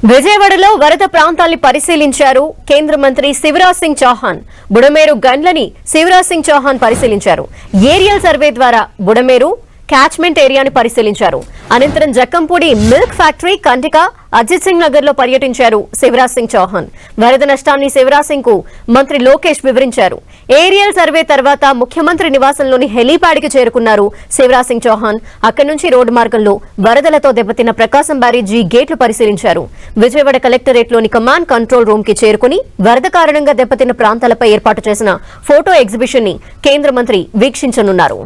విజయవాడలో వరద ప్రాంతాల్ని పరిశీలించారు కేంద్ర మంత్రి శివరాజ్ సింగ్ చౌహాన్. బుడమేరు గండ్లని శివరాజ్ సింగ్ చౌహాన్ పరిశీలించారు. ఏరియల్ సర్వే ద్వారా బుడమేరు క్యాచ్మెంట్ ఏరియాని పరిశీలించారు. అనంతరం జక్కంపూడి మిల్క్ ఫ్యాక్టరీ, కంటిక, అజిత్ సింగ్ నగర్ లో పర్యటించారు శివరాజ్ సింగ్ చౌహాన్. వరద నష్టాన్ని శివరాజ్ సింగ్ కు మంత్రి లోకేష్ వివరించారు. ఏరియల్ సర్వే తర్వాత ముఖ్యమంత్రి నివాసంలోని హెలీప్యాడ్ కి చేరుకున్నారు శివరాజ్ సింగ్ చౌహాన్. అక్కడి నుంచి రోడ్డు మార్గంలో వరదలతో దెబ్బతిన్న ప్రకాశం బ్యారేజీ గేట్లు పరిశీలించారు. విజయవాడ కలెక్టరేట్ లోని కమాండ్ కంట్రోల్ రూమ్ కి చేరుకుని వరద కారణంగా దెబ్బతిన్న ప్రాంతాలపై ఏర్పాటు చేసిన ఫోటో ఎగ్జిబిషన్ ని కేంద్ర మంత్రి వీక్షించనున్నారు.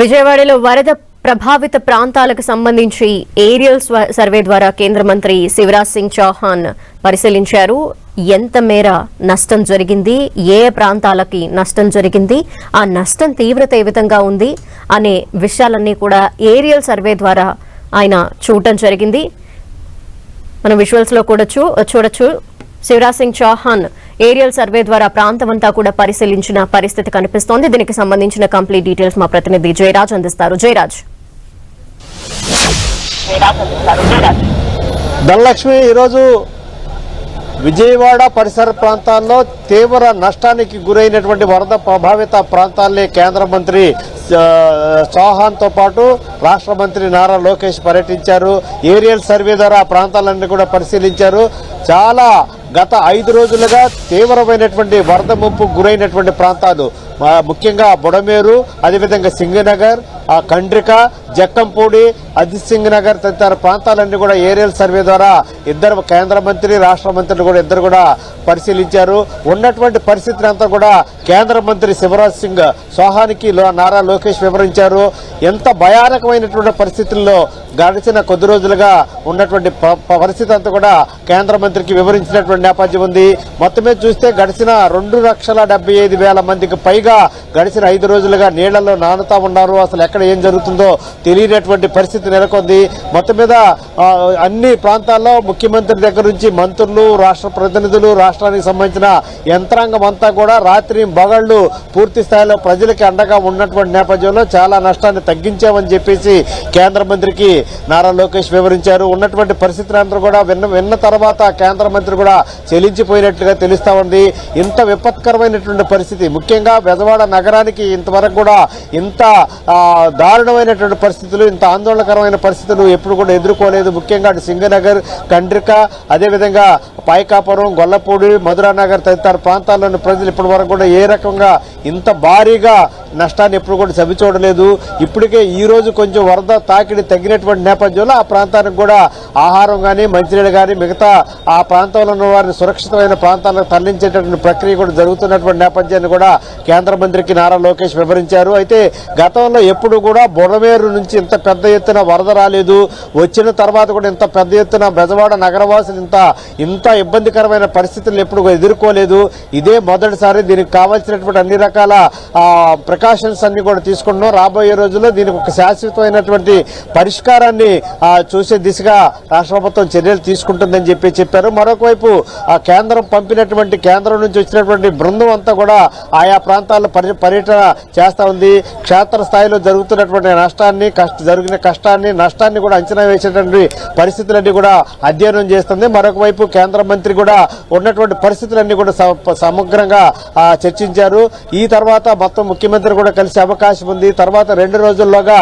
విజయవాడలో వరద ప్రభావిత ప్రాంతాలకు సంబంధించి ఏరియల్ సర్వే ద్వారా కేంద్ర మంత్రి శివరాజ్ సింగ్ చౌహాన్ పరిశీలించారు. ఎంత మేర నష్టం జరిగింది, ఏ ప్రాంతాలకి నష్టం జరిగింది, ఆ నష్టం తీవ్రత ఏ విధంగా ఉంది అనే విషయాలన్నీ కూడా ఏరియల్ సర్వే ద్వారా ఆయన చూడటం జరిగింది. మనం విజువల్స్ లో కూడా చూడొచ్చు. శివరాజ్ సింగ్ చౌహాన్ ఏరియల్ సర్వే ద్వారా ప్రాంతమంతా కూడా పరిశీలించిన పరిస్థితి కనిపిస్తోంది. దీనికి సంబంధించిన కంప్లీట్ డీటెయిల్స్ మా ప్రతినిధి జయరాజ్ అందిస్తారు. జయరాజ్. ధనలక్ష్మి, ఈరోజు విజయవాడ పరిసర ప్రాంతాల్లో తీవ్ర నష్టానికి గురైనటువంటి వరద ప్రభావిత ప్రాంతాల్ని కేంద్ర మంత్రి చౌహాన్ తో పాటు రాష్ట్ర మంత్రి నారా లోకేష్ పర్యటించారు. ఏరియల్ సర్వే ద్వారా ఆ ప్రాంతాలన్నీ కూడా పరిశీలించారు. చాలా గత 5 రోజులుగా తీవ్రమైనటువంటి వరద ముంపు గురైనటువంటి ప్రాంతాలు, ముఖ్యంగా బుడమేరు, అదేవిధంగా సింగనగర్, కండ్రిక, జక్కంపూడి, అజిత్ సింగ్ నగర్ తదితర ప్రాంతాలన్నీ కూడా ఏరియల్ సర్వే ద్వారా ఇద్దరు కేంద్ర మంత్రి, రాష్ట్ర మంత్రులు కూడా ఇద్దరు కూడా పరిశీలించారు. ఉన్నటువంటి పరిస్థితిని అంతా కూడా కేంద్ర మంత్రి శివరాజ్ సింగ్ చౌహాన్కి నారా లోకేష్ వివరించారు. ఎంత భయానకమైనటువంటి పరిస్థితుల్లో గడిచిన కొద్ది రోజులుగా ఉన్నటువంటి పరిస్థితి అంతా కూడా కేంద్ర మంత్రికి వివరించినటువంటి నేపథ్యం ఉంది. మొత్తమే చూస్తే గడిచిన 2,75,000 మందికి పైగా గడిచిన 5 రోజులుగా నీళ్లలో నానుతా ఉన్నారు. అసలు ఎక్కడ ఏం జరుగుతుందో తెలియనటువంటి పరిస్థితి నెలకొంది. మొత్తం మీద అన్ని ప్రాంతాల్లో ముఖ్యమంత్రి దగ్గర నుంచి మంత్రులు, రాష్ట్ర ప్రతినిధులు, రాష్ట్రానికి సంబంధించిన యంత్రాంగం అంతా కూడా రాత్రి బగళ్లు పూర్తి స్థాయిలో ప్రజలకి అండగా ఉన్నటువంటి నేపథ్యంలో చాలా నష్టాన్ని తగ్గించామని చెప్పేసి కేంద్ర మంత్రికి నారా లోకేష్ వివరించారు. ఉన్నటువంటి పరిస్థితులు అందరూ కూడా విన్న తర్వాత కేంద్ర మంత్రి కూడా చెలించిపోయినట్లుగా తెలుస్తా ఉంది. ఇంత విపత్కరమైనటువంటి పరిస్థితి, ముఖ్యంగా బెజవాడ నగరానికి ఇంతవరకు కూడా ఇంత దారుణమైనటువంటి పరిస్థితులు, ఇంత ఆందోళనకరమైన పరిస్థితులు ఎప్పుడు కూడా ఎదుర్కోలేదు. ముఖ్యంగా సింగనగర్, కండ్రిక, అదేవిధంగా పాయకాపురం, గొల్లపూడి, మధురానగర్ తదితర ప్రాంతాల్లోని ప్రజలు ఇప్పటి వరకు కూడా ఏ రకంగా ఇంత భారీగా నష్టాన్ని ఎప్పుడు కూడా చవి చూడలేదు. ఇప్పటికే ఈ రోజు కొంచెం వరద తాకిడి తగ్గినటువంటి నేపథ్యంలో ఆ ప్రాంతానికి కూడా ఆహారం కానీ, మంచినీళ్ళు కానీ, మిగతా ఆ ప్రాంతంలో ఉన్న వారిని సురక్షితమైన ప్రాంతాలకు తరలించేటటువంటి ప్రక్రియ కూడా జరుగుతున్నటువంటి నేపథ్యాన్ని కూడా కేంద్ర మంత్రికి నారా లోకేష్ వివరించారు. అయితే గతంలో ఎప్పుడు కూడా బుడమేరు నుంచి ఇంత పెద్ద ఎత్తున వరద రాలేదు. వచ్చిన తర్వాత కూడా ఇంత పెద్ద ఎత్తున బెజవాడ నగరవాసులు ఇంత ఇబ్బందికరమైన పరిస్థితులను ఎప్పుడు ఎదుర్కోలేదు. ఇదే మొదటిసారి. దీనికి కావాల్సినటువంటి అన్ని రకాల ప్రికాషన్స్ అన్ని కూడా తీసుకుంటున్నాం. రాబోయే రోజుల్లో దీనికి ఒక శాశ్వతమైనటువంటి పరిష్కారాన్ని చూసే దిశగా రాష్ట్ర ప్రభుత్వం చర్యలు తీసుకుంటుందని చెప్పారు. మరొక వైపు కేంద్రం నుంచి వచ్చినటువంటి బృందం అంతా కూడా ఆయా ప్రాంతాల్లో పర్యటన చేస్తా ఉంది. క్షేత్ర స్థాయిలో జరుగుతున్నటువంటి జరిగిన నష్టాన్ని కూడా అంచనా వేసేటువంటి పరిస్థితులన్నీ కూడా అధ్యయనం చేస్తుంది. మరొక వైపు కేంద్ర మంత్రి కూడా ఉన్నటువంటి పరిస్థితులన్నీ కూడా సమగ్రంగా చర్చించారు. ఈ తర్వాత మొత్తం ముఖ్యమంత్రి కూడా కలిసే అవకాశం ఉంది. తర్వాత 2 రోజుల్లోగా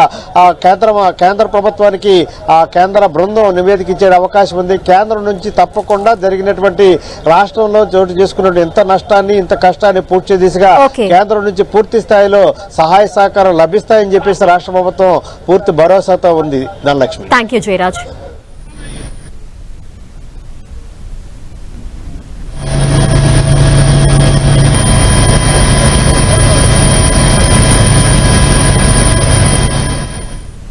కేంద్ర ప్రభుత్వానికి కేంద్ర బృందం నివేదిక ఇచ్చే అవకాశం ఉంది. కేంద్రం నుంచి తప్పకుండా జరిగినటువంటి రాష్ట్రంలో చోటు చేసుకున్న ఇంత నష్టాన్ని, ఇంత కష్టాన్ని పూడ్చే దిశగా కేంద్రం నుంచి పూర్తి స్థాయిలో సహాయ సహకారం లభిస్తాయని చెప్పేసి రాష్ట్ర ప్రభుత్వం పూర్తి భరోసాతో ఉంది. ధనలక్ష్మి. థాంక్యూ జయరాజ్.